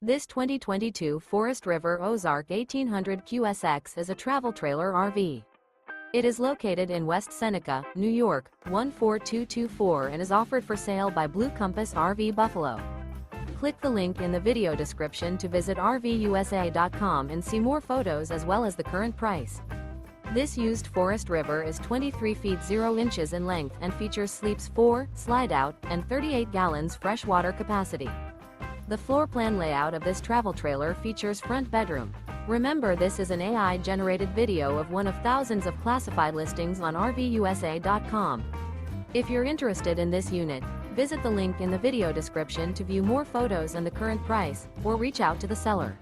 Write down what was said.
This 2022 Forest River Ozark 1800 QSX is a travel trailer RV. It is located in West Seneca, New York, 14224 and is offered for sale by Blue Compass RV Buffalo. Click the link in the video description to visit RVUSA.com and see more photos as well as the current price. This used Forest River is 23 feet 0 inches in length and features sleeps 4, Slideout, and 38 gallons freshwater capacity. The floor plan layout of this travel trailer features front bedroom. Remember, this is an AI-generated video of one of thousands of classified listings on RVUSA.com. If you're interested in this unit, visit the link in the video description to view more photos and the current price, or reach out to the seller.